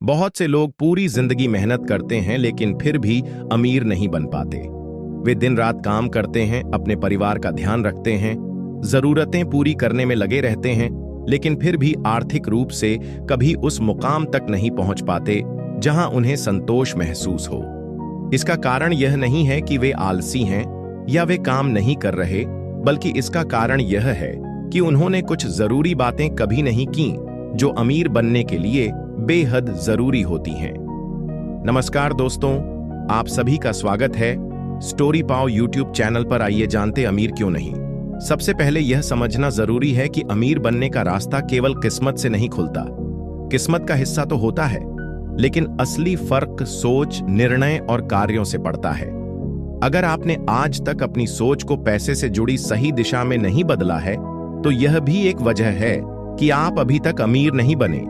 बहुत से लोग पूरी जिंदगी मेहनत करते हैं लेकिन फिर भी अमीर नहीं बन पाते। वे दिन रात काम करते हैं, अपने परिवार का ध्यान रखते हैं, जरूरतें पूरी करने में लगे रहते हैं, लेकिन फिर भी आर्थिक रूप से कभी उस मुकाम तक नहीं पहुंच पाते जहां उन्हें संतोष महसूस हो। इसका कारण यह नहीं है कि वे आलसी हैं या वे काम नहीं कर रहे, बल्कि इसका कारण यह है कि उन्होंने कुछ जरूरी बातें कभी नहीं की जो अमीर बनने के लिए बेहद जरूरी होती हैं। नमस्कार दोस्तों, आप सभी का स्वागत है स्टोरी पाव यूट्यूब चैनल पर। आइए जानते अमीर क्यों नहीं। सबसे पहले यह समझना जरूरी है कि अमीर बनने का रास्ता केवल किस्मत से नहीं खुलता। किस्मत का हिस्सा तो होता है, लेकिन असली फर्क सोच, निर्णय और कार्यों से पड़ता है। अगर आपने आज तक अपनी सोच को पैसे से जुड़ी सही दिशा में नहीं बदला है, तो यह भी एक वजह है कि आप अभी तक अमीर नहीं बने।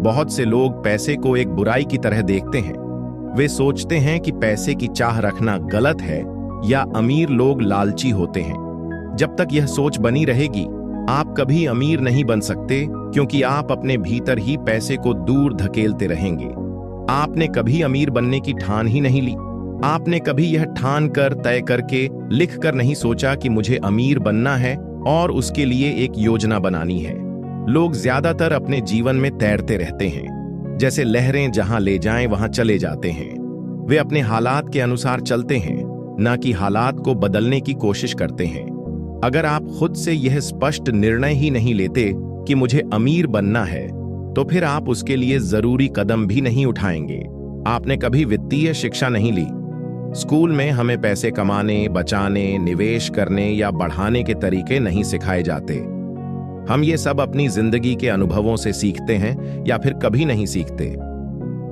बहुत से लोग पैसे को एक बुराई की तरह देखते हैं। वे सोचते हैं कि पैसे की चाह रखना गलत है या अमीर लोग लालची होते हैं। जब तक यह सोच बनी रहेगी, आप कभी अमीर नहीं बन सकते, क्योंकि आप अपने भीतर ही पैसे को दूर धकेलते रहेंगे। आपने कभी अमीर बनने की ठान ही नहीं ली। आपने कभी यह ठान कर, तय करके, लिख कर नहीं सोचा कि मुझे अमीर बनना है और उसके लिए एक योजना बनानी है। लोग ज्यादातर अपने जीवन में तैरते रहते हैं, जैसे लहरें जहां ले जाएं वहां चले जाते हैं। वे अपने हालात के अनुसार चलते हैं, ना कि हालात को बदलने की कोशिश करते हैं। अगर आप खुद से यह स्पष्ट निर्णय ही नहीं लेते कि मुझे अमीर बनना है, तो फिर आप उसके लिए जरूरी कदम भी नहीं उठाएंगे। आपने कभी वित्तीय शिक्षा नहीं ली। स्कूल में हमें पैसे कमाने, बचाने, निवेश करने या बढ़ाने के तरीके नहीं सिखाए जाते। हम ये सब अपनी जिंदगी के अनुभवों से सीखते हैं या फिर कभी नहीं सीखते।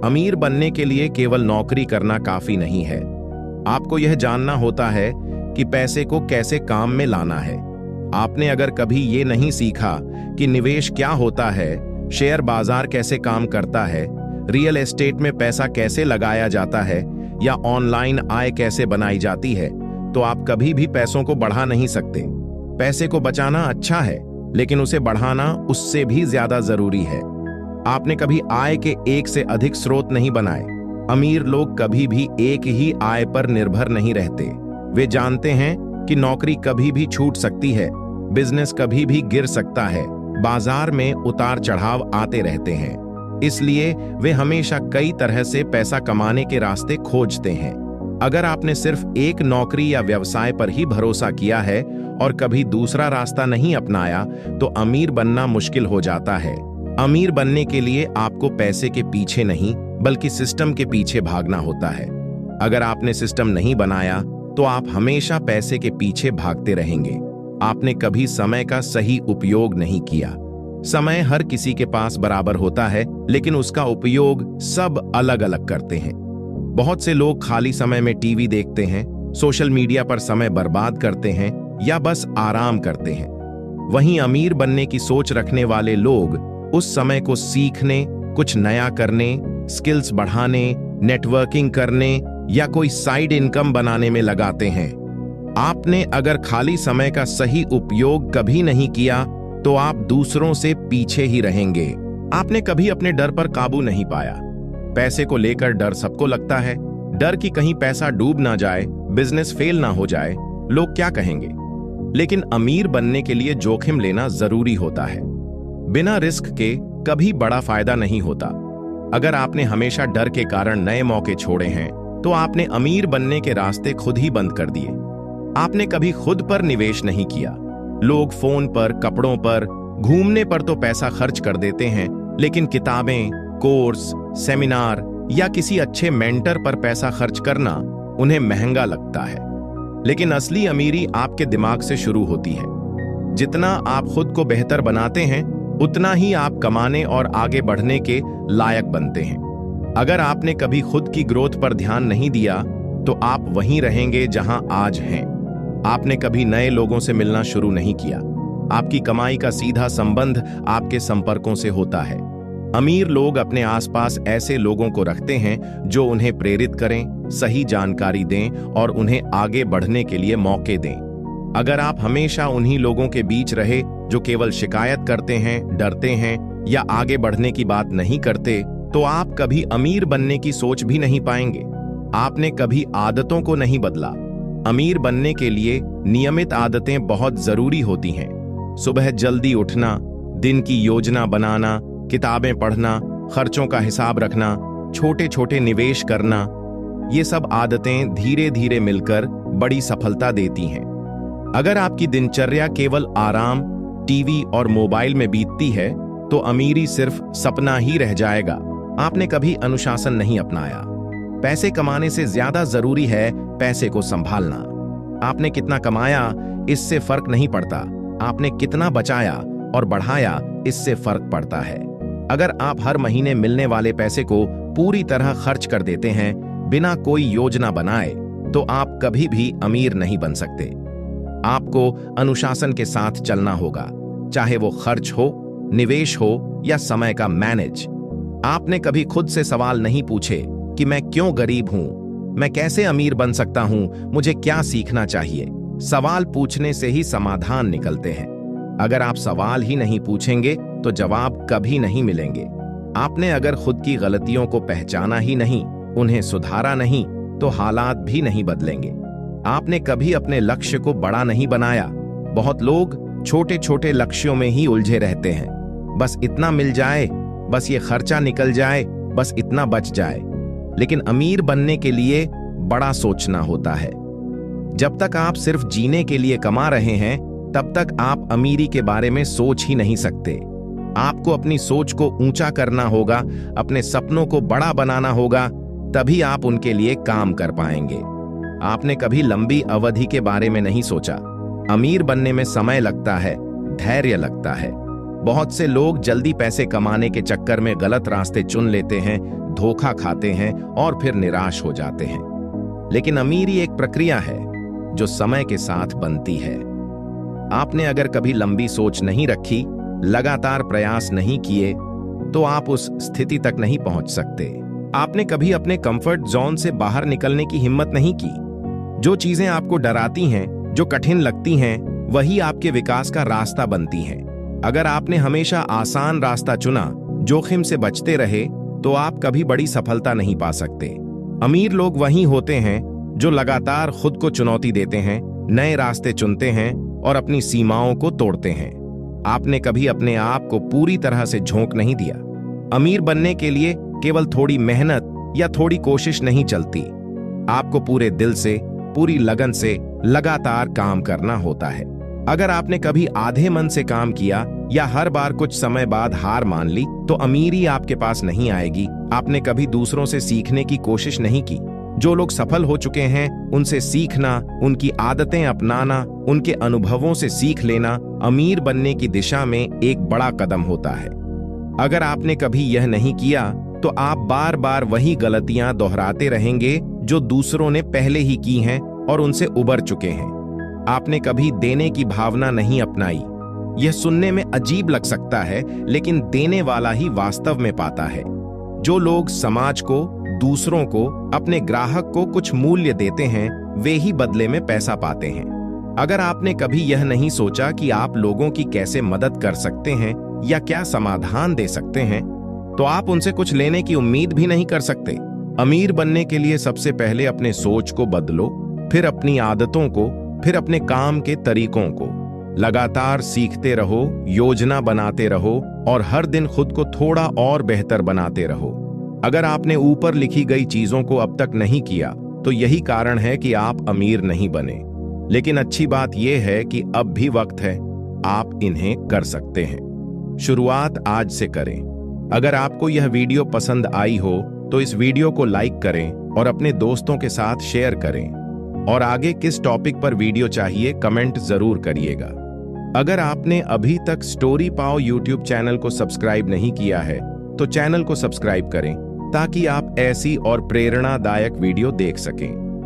अमीर बनने के लिए केवल नौकरी करना काफी नहीं है। आपको यह जानना होता है कि पैसे को कैसे काम में लाना है। आपने अगर कभी ये नहीं सीखा कि निवेश क्या होता है, शेयर बाजार कैसे काम करता है, रियल एस्टेट में पैसा कैसे लगाया जाता है या ऑनलाइन आय कैसे बनाई जाती है, तो आप कभी भी पैसों को बढ़ा नहीं सकते। पैसे को बचाना अच्छा है, लेकिन उसे बढ़ाना उससे भी ज्यादा जरूरी है। आपने कभी आय के एक से अधिक स्रोत नहीं बनाए। अमीर लोग कभी भी एक ही आय पर निर्भर नहीं रहते। वे जानते हैं कि नौकरी कभी भी छूट सकती है, बिजनेस कभी भी गिर सकता है, बाजार में उतार चढ़ाव आते रहते हैं। इसलिए वे हमेशा कई तरह से पैसा कमाने के रास्ते खोजते हैं। अगर आपने सिर्फ एक नौकरी या व्यवसाय पर ही भरोसा किया है और कभी दूसरा रास्ता नहीं अपनाया, तो अमीर बनना मुश्किल हो जाता है। अमीर बनने के लिए आपको पैसे के पीछे नहीं, बल्कि सिस्टम के पीछे भागना होता है। अगर आपने सिस्टम नहीं बनाया, तो आप हमेशा पैसे के पीछे भागते रहेंगे। आपने कभी समय का सही उपयोग नहीं किया। समय हर किसी के पास बराबर होता है, लेकिन उसका उपयोग सब अलग अलग करते हैं। बहुत से लोग खाली समय में टीवी देखते हैं, सोशल मीडिया पर समय बर्बाद करते हैं या बस आराम करते हैं। वहीं अमीर बनने की सोच रखने वाले लोग उस समय को सीखने, कुछ नया करने, स्किल्स बढ़ाने, नेटवर्किंग करने या कोई साइड इनकम बनाने में लगाते हैं। आपने अगर खाली समय का सही उपयोग कभी नहीं किया, तो आप दूसरों से पीछे ही रहेंगे। आपने कभी अपने डर पर काबू नहीं पाया। पैसे को लेकर डर सबको लगता है। डर कि कहीं पैसा डूब ना जाए, बिजनेस फेल ना हो जाए, लोग क्या कहेंगे। लेकिन अमीर बनने के लिए जोखिम लेना जरूरी होता है। बिना रिस्क के कभी बड़ा फायदा नहीं होता। अगर आपने हमेशा डर के कारण नए मौके छोड़े हैं, तो आपने अमीर बनने के रास्ते खुद ही बंद कर दिए। आपने कभी खुद पर निवेश नहीं किया। लोग फोन पर, कपड़ों पर, घूमने पर तो पैसा खर्च कर देते हैं, लेकिन किताबें, कोर्स, सेमिनार या किसी अच्छे मेंटर पर पैसा खर्च करना उन्हें महंगा लगता है। लेकिन असली अमीरी आपके दिमाग से शुरू होती है। जितना आप खुद को बेहतर बनाते हैं, उतना ही आप कमाने और आगे बढ़ने के लायक बनते हैं। अगर आपने कभी खुद की ग्रोथ पर ध्यान नहीं दिया, तो आप वहीं रहेंगे जहां आज हैं। आपने कभी नए लोगों से मिलना शुरू नहीं किया। आपकी कमाई का सीधा संबंध आपके संपर्कों से होता है। अमीर लोग अपने आसपास ऐसे लोगों को रखते हैं जो उन्हें प्रेरित करें, सही जानकारी दें और उन्हें आगे बढ़ने के लिए मौके दें। अगर आप हमेशा उन्हीं लोगों के बीच रहे जो केवल शिकायत करते हैं, डरते हैं या आगे बढ़ने की बात नहीं करते, तो आप कभी अमीर बनने की सोच भी नहीं पाएंगे। आपने कभी आदतों को नहीं बदला। अमीर बनने के लिए नियमित आदतें बहुत जरूरी होती हैं। सुबह जल्दी उठना, दिन की योजना बनाना, किताबें पढ़ना, खर्चों का हिसाब रखना, छोटे छोटे निवेश करना, ये सब आदतें धीरे धीरे मिलकर बड़ी सफलता देती हैं। अगर आपकी दिनचर्या केवल आराम, टीवी और मोबाइल में बीतती है तो अमीरी सिर्फ सपना ही रह जाएगा। आपने कभी अनुशासन नहीं अपनाया। पैसे कमाने से ज्यादा जरूरी है पैसे को संभालना। आपने कितना कमाया इससे फर्क नहीं पड़ता, आपने कितना बचाया और बढ़ाया इससे फर्क पड़ता है। अगर आप हर महीने मिलने वाले पैसे को पूरी तरह खर्च कर देते हैं बिना कोई योजना बनाए, तो आप कभी भी अमीर नहीं बन सकते। आपको अनुशासन के साथ चलना होगा, चाहे वो खर्च हो, निवेश हो या समय का मैनेज। आपने कभी खुद से सवाल नहीं पूछे कि मैं क्यों गरीब हूं, मैं कैसे अमीर बन सकता हूं, मुझे क्या सीखना चाहिए। सवाल पूछने से ही समाधान निकलते हैं। अगर आप सवाल ही नहीं पूछेंगे तो जवाब कभी नहीं मिलेंगे। आपने अगर खुद की गलतियों को पहचाना ही नहीं, उन्हें सुधारा नहीं, तो हालात भी नहीं बदलेंगे। आपने कभी अपने लक्ष्य को बड़ा नहीं बनाया। बहुत लोग छोटे छोटे लक्ष्यों में ही उलझे रहते हैं। बस इतना मिल जाए, बस ये खर्चा निकल जाए, बस इतना बच जाए। लेकिन अमीर बनने के लिए बड़ा सोचना होता है। जब तक आप सिर्फ जीने के लिए कमा रहे हैं, तब तक आप अमीरी के बारे में सोच ही नहीं सकते। आपको अपनी सोच को ऊंचा करना होगा, अपने सपनों को बड़ा बनाना होगा, तभी आप उनके लिए काम कर पाएंगे। आपने कभी लंबी अवधि के बारे में नहीं सोचा। अमीर बनने में समय लगता है, धैर्य लगता है। बहुत से लोग जल्दी पैसे कमाने के चक्कर में गलत रास्ते चुन लेते हैं, धोखा खाते हैं और फिर निराश हो जाते हैं। लेकिन अमीरी एक प्रक्रिया है जो समय के साथ बनती है। आपने अगर कभी लंबी सोच नहीं रखी, लगातार प्रयास नहीं किए, तो आप उस स्थिति तक नहीं पहुंच सकते। आपने कभी अपने कंफर्ट जोन से बाहर निकलने की हिम्मत नहीं की। जो चीजें आपको डराती हैं, जो कठिन लगती हैं, वही आपके विकास का रास्ता बनती हैं। अगर आपने हमेशा आसान रास्ता चुना, जोखिम से बचते रहे, तो आप कभी बड़ी सफलता नहीं पा सकते। अमीर लोग वही होते हैं जो लगातार खुद को चुनौती देते हैं, नए रास्ते चुनते हैं और अपनी सीमाओं को तोड़ते हैं। आपने कभी अपने आप को पूरी तरह से झोंक नहीं दिया। अमीर बनने के लिए केवल थोड़ी मेहनत या थोड़ी कोशिश नहीं चलती। आपको पूरे दिल से, पूरी लगन से लगातार काम करना होता है। अगर आपने कभी आधे मन से काम किया या हर बार कुछ समय बाद हार मान ली, तो अमीरी आपके पास नहीं आएगी। आपने कभी दूसरों से सीखने की कोशिश नहीं की। जो लोग सफल हो चुके हैं, उनसे सीखना, उनकी आदतें अपनाना, उनके अनुभवों से सीख लेना अमीर बनने की दिशा में एक बड़ा कदम होता है। अगर आपने कभी यह नहीं किया, तो आप बार बार वही गलतियां दोहराते रहेंगे जो दूसरों ने पहले ही की हैं और उनसे उबर चुके हैं। आपने कभी देने की भावना नहीं अपनाई। यह सुनने में अजीब लग सकता है, लेकिन देने वाला ही वास्तव में पाता है। जो लोग समाज को, दूसरों को, अपने ग्राहक को कुछ मूल्य देते हैं, वे ही बदले में पैसा पाते हैं। अगर आपने कभी यह नहीं सोचा कि आप लोगों की कैसे मदद कर सकते हैं या क्या समाधान दे सकते हैं, तो आप उनसे कुछ लेने की उम्मीद भी नहीं कर सकते। अमीर बनने के लिए सबसे पहले अपने सोच को बदलो, फिर अपनी आदतों को, फिर अपने काम के तरीकों को। लगातार सीखते रहो, योजना बनाते रहो और हर दिन खुद को थोड़ा और बेहतर बनाते रहो। अगर आपने ऊपर लिखी गई चीजों को अब तक नहीं किया, तो यही कारण है कि आप अमीर नहीं बने। लेकिन अच्छी बात यह है कि अब भी वक्त है, आप इन्हें कर सकते हैं। शुरुआत आज से करें। अगर आपको यह वीडियो पसंद आई हो, तो इस वीडियो को लाइक करें और अपने दोस्तों के साथ शेयर करें। और आगे किस टॉपिक पर वीडियो चाहिए, कमेंट जरूर करिएगा। अगर आपने अभी तक स्टोरी पाओ यूट्यूब चैनल को सब्सक्राइब नहीं किया है, तो चैनल को सब्सक्राइब करें ताकि आप ऐसी और प्रेरणादायक वीडियो देख सकें।